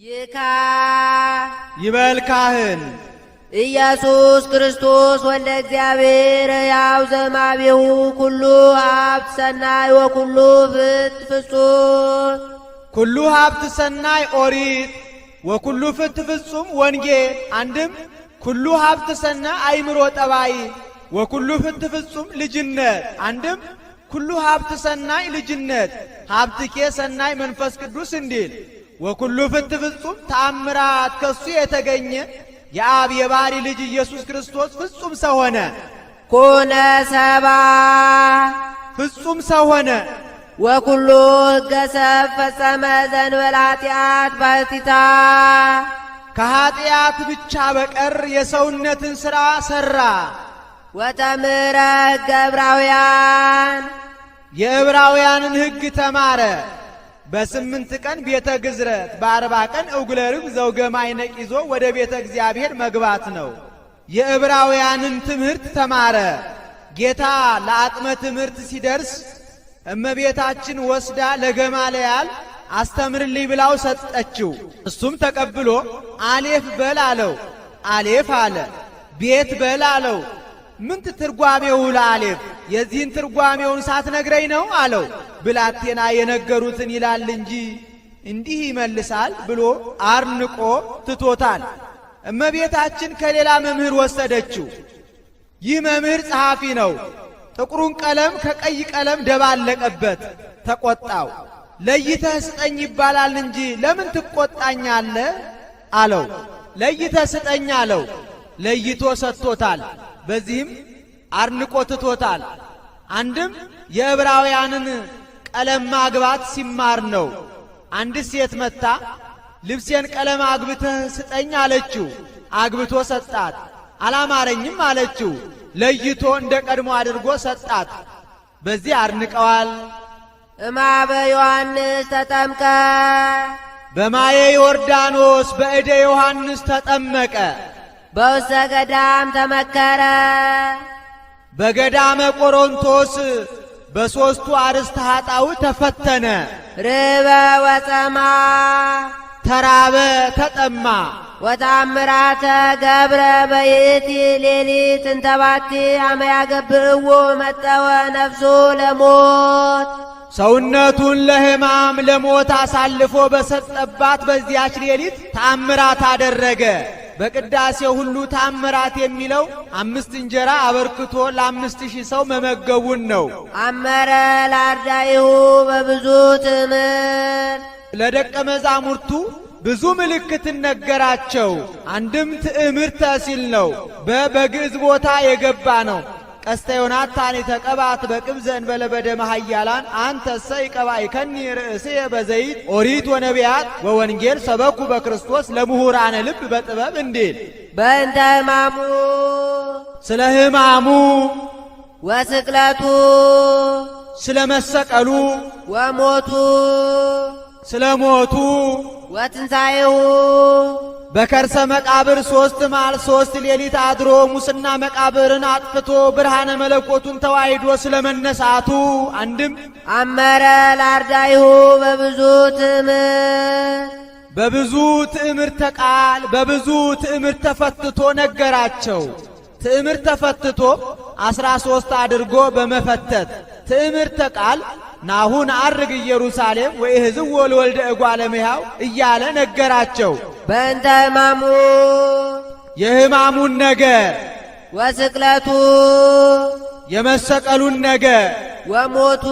ይካ ይበልካህን ኢየሱስ ክርስቶስ ወልደ እግዚአብሔር ያው ዘማቤሁ ኩሉ ሀብት ሰናይ ወኩሉ ፍት ፍጹም ኩሉ ሀብት ሰናይ ኦሪት ወኩሉ ፍት ፍጹም ወንጌል። አንድም ኩሉ ሀብት ሰናይ አይምሮ ጠባይ ወኩሉ ፍት ፍጹም ልጅነት። አንድም ኩሉ ሀብት ሰናይ ልጅነት ሀብትኬ ሰናይ መንፈስ ቅዱስ እንዲል ወኩሉ ፍት ፍጹም ተአምራት ከሱ የተገኘ የአብ የባህሪ ልጅ ኢየሱስ ክርስቶስ ፍጹም ሰው ሆነ። ኮነ ሰባ ፍጹም ሰው ሆነ። ወኩሉ ሕገ ሰብ ፈጸመ ዘእንበለ ኃጢአት ባሕቲታ ከኃጢአት ብቻ በቀር የሰውነትን ሥራ ሠራ። ወተምረ ሕገ ዕብራውያን የዕብራውያንን ሕግ ተማረ። በ8 ቀን ቤተ ግዝረት በ40 ቀን እጉለ ርግብ ዘውገ ማዕነቅ ይዞ ወደ ቤተ እግዚአብሔር መግባት ነው። የዕብራውያንን ትምህርት ተማረ። ጌታ ለአቅመ ትምህርት ሲደርስ እመቤታችን ወስዳ ለገማልያል አስተምርልኝ ብላው ሰጠችው። እሱም ተቀብሎ አሌፍ በል አለው። አሌፍ አለ። ቤት በል አለው። ምንት ትርጓሜው ለአሌፍ? የዚህን ትርጓሜውን ሳትነግረኝ ነው አለው። ብላቴና የነገሩትን ይላል እንጂ እንዲህ ይመልሳል ብሎ አርንቆ ትቶታል። እመቤታችን ከሌላ መምህር ወሰደችው። ይህ መምህር ጸሐፊ ነው። ጥቁሩን ቀለም ከቀይ ቀለም ደባለቀበት። ተቆጣው። ለይተህ ስጠኝ ይባላል እንጂ ለምን ትቆጣኛለህ አለው። ለይተህ ስጠኝ አለው። ለይቶ ሰጥቶታል። በዚህም አርንቆ ትቶታል። አንድም የዕብራውያንን ቀለም ማግባት ሲማር ነው። አንድ ሴት መታ ልብሴን ቀለም አግብተህ ስጠኝ አለችው። አግብቶ ሰጣት። አላማረኝም አለችው። ለይቶ እንደ ቀድሞ አድርጎ ሰጣት። በዚህ አርንቀዋል። እማበ ዮሐንስ ተጠምቀ በማየ ዮርዳኖስ በእደ ዮሐንስ ተጠመቀ። በውስተ ገዳም ተመከረ በገዳመ ቆሮንቶስ በሦስቱ አርእስተ ኃጣውእ ተፈተነ። ርበ ወጸማ ተራበ ተጠማ። ወተአምራተ ገብረ በይእቲ ሌሊት እንተባቲ አመ ያገብእዎ መጠወ ነፍሱ ለሞት ሰውነቱን ለሕማም ለሞት አሳልፎ በሰጠባት በዚያች ሌሊት ተአምራት አደረገ። በቅዳሴው ሁሉ ተአምራት የሚለው 5 እንጀራ አበርክቶ ለ5000 ሰው መመገቡን ነው። አመረ ለአርዳኢሁ በብዙ ትምህርት ለደቀ መዛሙርቱ ብዙ ምልክት ነገራቸው። አንድም ትዕምርተ ሲል ነው። በግዕዝ ቦታ የገባ ነው። ቀስተ ዮናታን የተቀባት በቅብ ዘእንበለ በደመ ኃያላን አንተሰ ይቀባእከኒ ርእስየ በዘይት ኦሪት ወነቢያት ወወንጌል ሰበኩ በክርስቶስ ለምሁራነ ልብ በጥበብ እንዲል በእንተ ሕማሙ ስለ ሕማሙ ወስቅለቱ ስለ መሰቀሉ ወሞቱ ስለ ሞቱ ወትንሣኤሁ በከርሰ መቃብር 3 መዓል 3 ሌሊት አድሮ ሙስና መቃብርን አጥፍቶ ብርሃነ መለኮቱን ተዋሂዶ ስለ መነሳቱ። አንድም አመረ ለአርዳኢሁ በብዙ ትምህርት በብዙ ትዕምርተ ቃል በብዙ ትዕምርት ተፈትቶ ነገራቸው። ትዕምርት ተፈትቶ 13 አድርጎ በመፈተት ትዕምርተ ቃል ናሁን አርግ ኢየሩሳሌም ወኢሕዝዎ ለወልደ እጓለ እመሕያው እያለ ነገራቸው። በእንተ ሕማሙ የሕማሙን ነገር ወስቅለቱ የመሰቀሉን ነገር ወሞቱ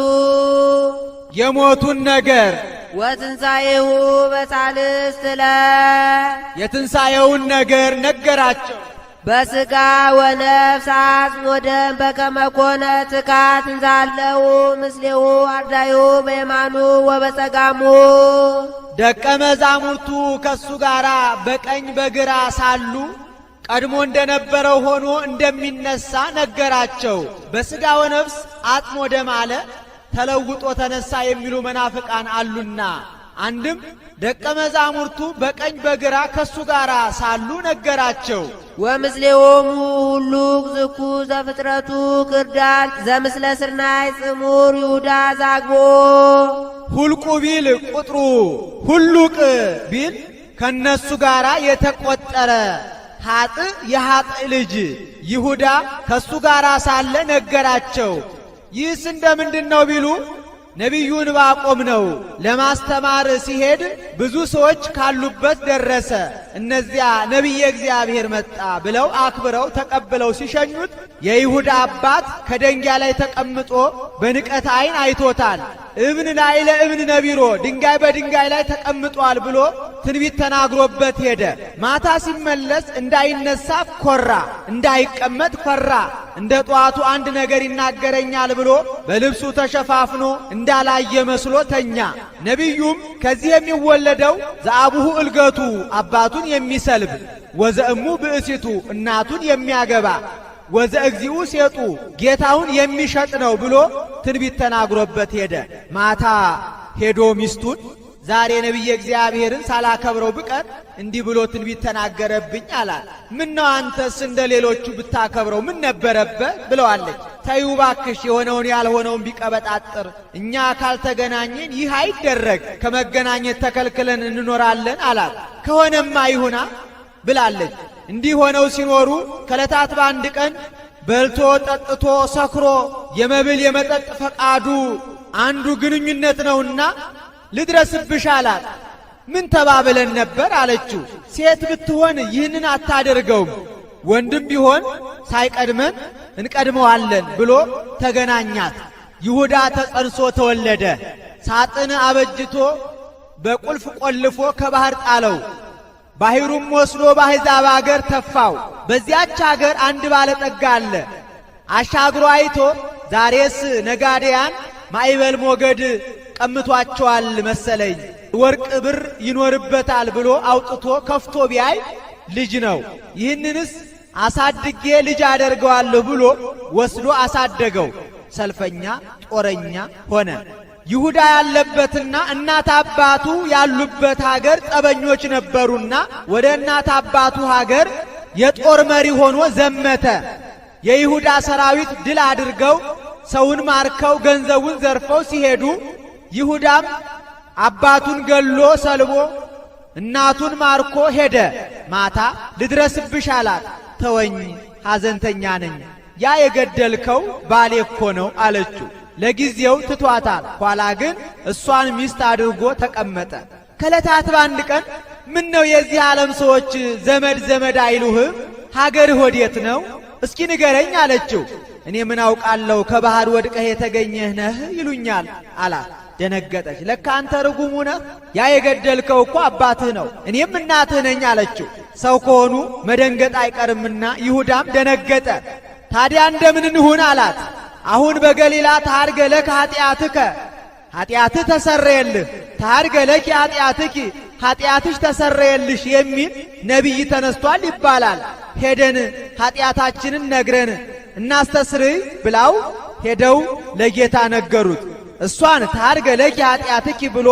የሞቱን ነገር ወትንሣኤሁ በሳልስት ዕለት የትንሣኤውን ነገር ነገራቸው። በሥጋ ወነፍስ አጽም ወደም በከመ ኮነ ትካት እንዛለው ምስሌሁ አርዳኢሁ በየማኑ ወበጸጋሙ ደቀ መዛሙርቱ ከሱ ጋር በቀኝ በግራ ሳሉ ቀድሞ እንደነበረው ሆኖ እንደሚነሳ ነገራቸው። በሥጋ ወነፍስ አጽም ወደም አለ ተለውጦ ተነሳ የሚሉ መናፍቃን አሉና። አንድም ደቀ መዛሙርቱ በቀኝ በግራ ከሱ ጋር ሳሉ ነገራቸው። ወምስሌሆሙ ሁሉ ዝኩ ዘፍጥረቱ ክርዳድ ዘምስለ ስርናይ ጽሙር ይሁዳ ዛግቦ ሁልቁ ቢል ቁጥሩ ሁሉቅ ቢል ከነሱ ጋር የተቆጠረ ሀጥ የሀጥ ልጅ ይሁዳ ከሱ ጋር ሳለ ነገራቸው። ይህስ እንደምንድነው ቢሉ ነቢዩ ዕንባቆም ነው። ለማስተማር ሲሄድ ብዙ ሰዎች ካሉበት ደረሰ። እነዚያ ነቢየ እግዚአብሔር መጣ ብለው አክብረው ተቀብለው ሲሸኙት የይሁዳ አባት ከደንጊያ ላይ ተቀምጦ በንቀት ዓይን አይቶታል። እብን ላዕለ እብን ነቢሮ፣ ድንጋይ በድንጋይ ላይ ተቀምጧል ብሎ ትንቢት ተናግሮበት ሄደ። ማታ ሲመለስ እንዳይነሳ ኮራ፣ እንዳይቀመጥ ፈራ። እንደ ጠዋቱ አንድ ነገር ይናገረኛል ብሎ በልብሱ ተሸፋፍኖ እንዳላየ መስሎ ተኛ። ነቢዩም ከዚህ የሚወለደው ዘአቡሁ እልገቱ አባቱን የሚሰልብ ወዘእሙ ብእሲቱ እናቱን የሚያገባ ወዘእግዚኡ ሴጡ ጌታውን የሚሸጥ ነው ብሎ ትንቢት ተናግሮበት ሄደ። ማታ ሄዶ ሚስቱን ዛሬ ነቢየ እግዚአብሔርን ሳላከብረው ብቀር እንዲህ ብሎ ትንቢት ተናገረብኝ አላት። ምን ነው አንተስ እንደ ሌሎቹ ብታከብረው ምን ነበረበት ብለዋለች። ተዩ ባክሽ፣ የሆነውን ያልሆነውን ቢቀበጣጥር እኛ ካልተገናኘን ይህ አይደረግ፣ ከመገናኘት ተከልክለን እንኖራለን አላት። ከሆነማ ይሁና ብላለች። እንዲህ ሆነው ሲኖሩ ከዕለታት በአንድ ቀን በልቶ ጠጥቶ ሰክሮ የመብል የመጠጥ ፈቃዱ አንዱ ግንኙነት ነውና ልድረስብሽ አላት። ምን ተባብለን ነበር አለችው። ሴት ብትሆን ይህንን አታደርገውም፣ ወንድም ቢሆን ሳይቀድመን እንቀድመዋለን ብሎ ተገናኛት። ይሁዳ ተጸንሶ ተወለደ። ሳጥን አበጅቶ በቁልፍ ቆልፎ ከባህር ጣለው። ባሕሩም ወስዶ በአሕዛብ አገር ተፋው። በዚያች አገር አንድ ባለጠጋ አለ። አሻግሮ አይቶ ዛሬስ ነጋዴያን ማዕበል ሞገድ ቀምቷቸዋል መሰለኝ፣ ወርቅ ብር ይኖርበታል ብሎ አውጥቶ ከፍቶ ቢያይ ልጅ ነው። ይህንንስ አሳድጌ ልጅ አደርገዋለሁ ብሎ ወስዶ አሳደገው። ሰልፈኛ ጦረኛ ሆነ። ይሁዳ ያለበትና እናት አባቱ ያሉበት ሀገር ጠበኞች ነበሩና ወደ እናት አባቱ ሀገር የጦር መሪ ሆኖ ዘመተ። የይሁዳ ሰራዊት ድል አድርገው ሰውን ማርከው ገንዘቡን ዘርፈው ሲሄዱ ይሁዳም አባቱን ገሎ ሰልቦ እናቱን ማርኮ ሄደ። ማታ ልድረስብሽ አላት። ተወኝ፣ ሐዘንተኛ ነኝ፣ ያ የገደልከው ባሌ እኮ ነው አለችው። ለጊዜው ትቷታል። ኋላ ግን እሷን ሚስት አድርጎ ተቀመጠ። ከዕለታት በአንድ ቀን ምን ነው የዚህ ዓለም ሰዎች ዘመድ ዘመድ አይሉህም? ሀገርህ ወዴት ነው? እስኪ ንገረኝ አለችው። እኔ ምን አውቃለሁ ከባህር ወድቀህ የተገኘህ ነህ ይሉኛል አላት። ደነገጠች። ለካ አንተ ርጉሙ ነህ፣ ያ የገደልከው እኮ አባትህ ነው፣ እኔም እናትህ ነኝ አለችው። ሰው ከሆኑ መደንገጥ አይቀርምና ይሁዳም ደነገጠ። ታዲያ እንደምን እንሁን አላት። አሁን በገሊላ ታርገ ለከ ኃጢአትከ፣ ኃጢአትህ ተሰረየልህ፣ ታርገ ለኪ ኃጢአትኪ፣ ኃጢአትሽ ተሰረየልሽ የሚል ነቢይ ተነስቷል ይባላል። ሄደን ኃጢአታችንን ነግረን እናስተስርይ ብላው ሄደው ለጌታ ነገሩት። እሷን ታርገ ለኪ ኃጢአትኪ ብሎ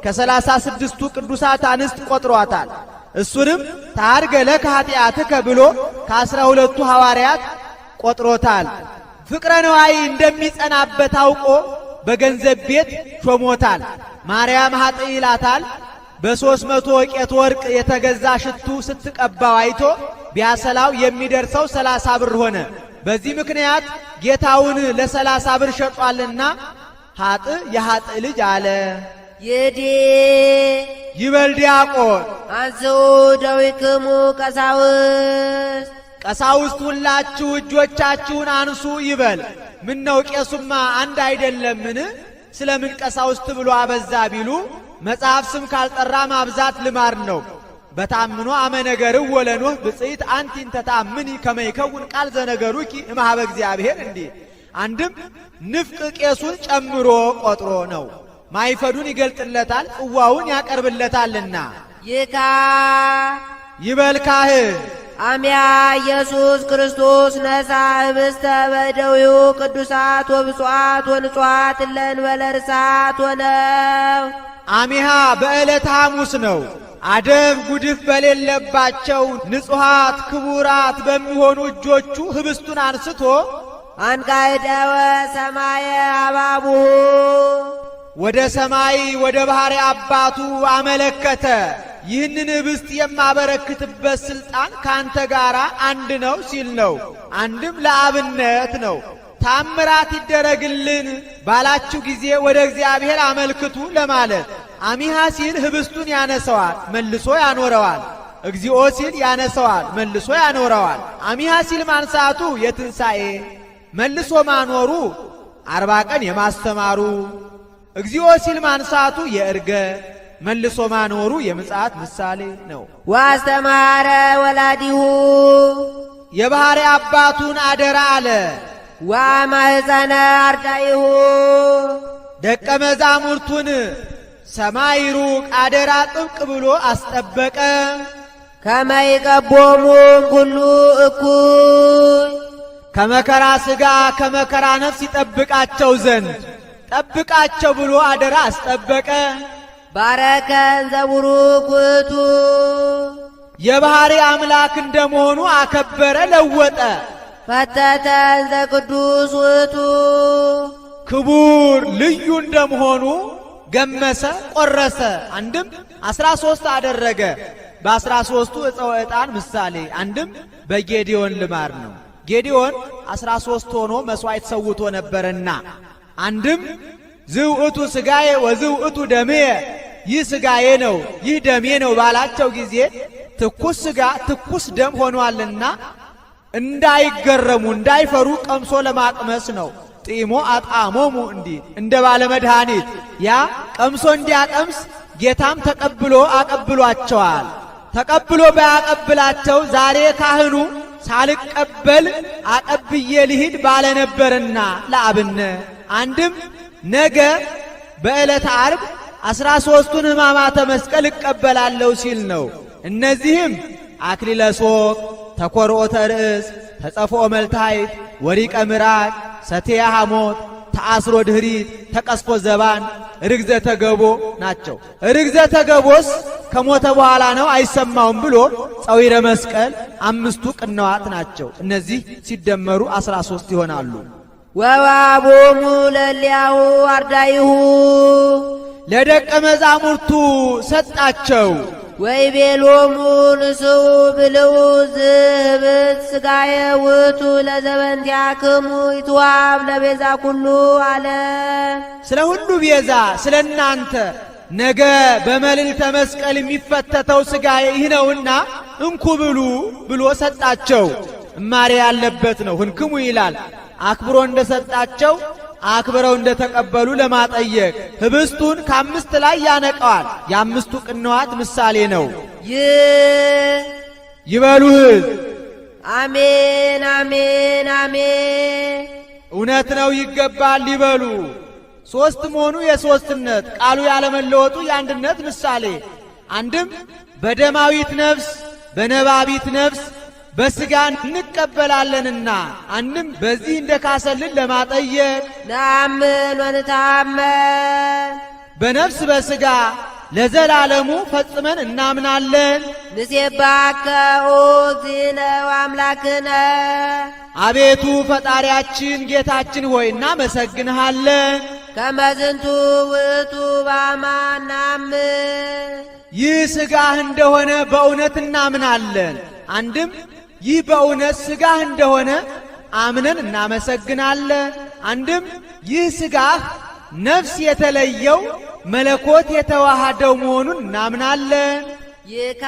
ከ36ቱ ቅዱሳት አንስት ቆጥሯታል። እሱንም ታርገ ለከ ኃጢአትከ ብሎ ከ12ቱ ሐዋርያት ቆጥሮታል። ፍቅረ ነዋይ እንደሚጸናበት አውቆ በገንዘብ ቤት ሾሞታል። ማርያም ኃጥ ይላታል። በ300 ወቄት ወርቅ የተገዛ ሽቱ ስትቀባው አይቶ ቢያሰላው የሚደርሰው 30 ብር ሆነ። በዚህ ምክንያት ጌታውን ለ30 ብር ሸጧልና ኃጥ የኃጥ ልጅ አለ። ይዲ ይበል ዲያቆን አንሥኡ ደዊክሙ ቀሳውስት፣ ቀሳውስት ሁላችሁ እጆቻችሁን አንሱ ይበል። ምን ነው ቄሱማ አንድ አይደለምን? ስለምን ቀሳውስት ብሎ አበዛ ቢሉ መጽሐፍ ስም ካልጠራ ማብዛት ልማር ነው። በታምኖ አመነገር ወለኖህ ብጽይት አንቲን ተታምኒ ከመይከውን ቃል ዘነገሩኪ እምኀበ እግዚአብሔር እንዲህ። አንድም ንፍቅ ቄሱን ጨምሮ ቆጥሮ ነው። ማይፈዱን ይገልጥለታል፣ ጽዋውን ያቀርብለታልና። ይካ ይበልካህ አምያ ኢየሱስ ክርስቶስ ነሣ ህብስተ በእደዊሁ ቅዱሳት ወብፁዓት ወንጹዓት እለ እንበለ ርሳት ሆነው። አሚሃ በዕለተ ሐሙስ ነው። አደብ ጉድፍ በሌለባቸው ንጹሃት ክቡራት በሚሆኑ እጆቹ ህብስቱን አንስቶ አንቃይደወ ሰማየ አባቡሁ ወደ ሰማይ ወደ ባሕሪ አባቱ አመለከተ። ይህንን ኅብስት የማበረክትበት ስልጣን ካንተ ጋር አንድ ነው ሲል ነው። አንድም ለአብነት ነው። ታምራት ይደረግልን ባላችሁ ጊዜ ወደ እግዚአብሔር አመልክቱ ለማለት። አሚሃ ሲል ኅብስቱን ያነሰዋል መልሶ ያኖረዋል። እግዚኦ ሲል ያነሰዋል መልሶ ያኖረዋል። አሚሃ ሲል ማንሳቱ የትንሣኤ መልሶ ማኖሩ 40 ቀን የማስተማሩ። እግዚኦ ሲል ማንሳቱ የዕርገት መልሶ ማኖሩ የምጽአት ምሳሌ ነው። ዋስተማረ ወላዲሁ የባሕሪ አባቱን አደራ አለ። ወማኅፀነ አርዳኢሁ ደቀ መዛሙርቱን ሰማይ ሩቅ አደራ ጥብቅ ብሎ አስጠበቀ። ከመ ይቀቦሙ ኩሉ እኩይ ከመከራ ሥጋ ከመከራ ነፍስ ይጠብቃቸው ዘንድ ጠብቃቸው ብሎ አደራ አስጠበቀ። ባረከ እንዘ ቡሩክ ውእቱ የባሕሪ አምላክ እንደመሆኑ አከበረ ለወጠ። ፈተተ እንዘ ቅዱስ ውእቱ ክቡር ልዩ እንደመሆኑ ገመሰ ቆረሰ። አንድም 13 አደረገ በ13ቱ ዕፀ ዕጣን ምሳሌ። አንድም በጌዲዮን ልማድ ነው። ጌዲዮን 13 ሆኖ መሥዋዕት ሰውቶ ነበርና አንድም ዝውእቱ ሥጋዬ ወዝውእቱ ደምየ ይህ ሥጋዬ ነው ይህ ደሜ ነው ባላቸው ጊዜ ትኩስ ሥጋ ትኩስ ደም ሆኗልና እንዳይገረሙ እንዳይፈሩ ቀምሶ ለማቅመስ ነው። ጢሞ አጣሞሙ እንዲህ እንደ ባለ መድኃኒት ያ ቀምሶ እንዲያቀምስ ጌታም ተቀብሎ አቀብሏቸዋል። ተቀብሎ ባያቀብላቸው ዛሬ ካህኑ ሳልቀበል አቀብዬ ልሂድ ባለ ነበርና ለአብነ አንድም ነገ በዕለተ ዓርብ 13ቱን ሕማማተ መስቀል እቀበላለሁ ሲል ነው። እነዚህም አክሊለ ሦክ፣ ተኰርዖተ ርእስ፣ ተጸፍኦ መልታይት፣ ወሪቀ ምራቅ፣ ሰቴያ ሐሞት፣ ተአስሮ ድኅሪት፣ ተቀስፎ ዘባን፣ ርግዘተ ገቦ ናቸው። ርግዘተ ገቦስ ከሞተ በኋላ ነው አይሰማውም ብሎ ጸዊረ መስቀል 5ቱ ቅንዋት ናቸው። እነዚህ ሲደመሩ 13 ይሆናሉ። ወዋቦሙ ለሊያሁ አርዳኢሁ ለደቀ መዛሙርቱ ሰጣቸው። ወይቤሎሙ ንስኡ ብልዑ ዝኅብስት ሥጋየ ውእቱ ለዘበንቲአክሙ ይትወሀብ ለቤዛ ኩሉ ዓለም ስለ ሁሉ ቤዛ ስለ እናንተ ነገ በመልዕልተ መስቀል የሚፈተተው ሥጋዬ ይህ ነውና እንኩ ብሉ ብሎ ሰጣቸው። እማሬ ያለበት ነው። ህንክሙ ይላል። አክብሮ እንደሰጣቸው አክብረው እንደተቀበሉ ለማጠየቅ ኅብስቱን ከ5 ላይ ያነቀዋል። የ5ቱ ቅንዋት ምሳሌ ነው። ይበሉ ሕዝብ አሜን አሜን አሜን። እውነት ነው ይገባል ይበሉ። 3 መሆኑ የሦስትነት ቃሉ ያለመለወጡ የአንድነት ምሳሌ። አንድም በደማዊት ነፍስ በነባቢት ነፍስ በሥጋ እንቀበላለንና አንድም በዚህ እንደካሰልን ለማጠየቅ ነአምን ወንታመን በነፍስ በሥጋ ለዘላለሙ ፈጽመን እናምናለን። ንሴባከ ኦ እግዚእነ ወአምላክነ አቤቱ ፈጣሪያችን ጌታችን ሆይ እናመሰግንሃለን። ከመ ዝንቱ ውእቱ በአማን ነአምን ይህ ሥጋህ እንደሆነ በእውነት እናምናለን። አንድም ይህ በእውነት ሥጋህ እንደሆነ አምነን እናመሰግናለን። አንድም ይህ ሥጋህ ነፍስ የተለየው መለኮት የተዋሃደው መሆኑን እናምናለን። ይካ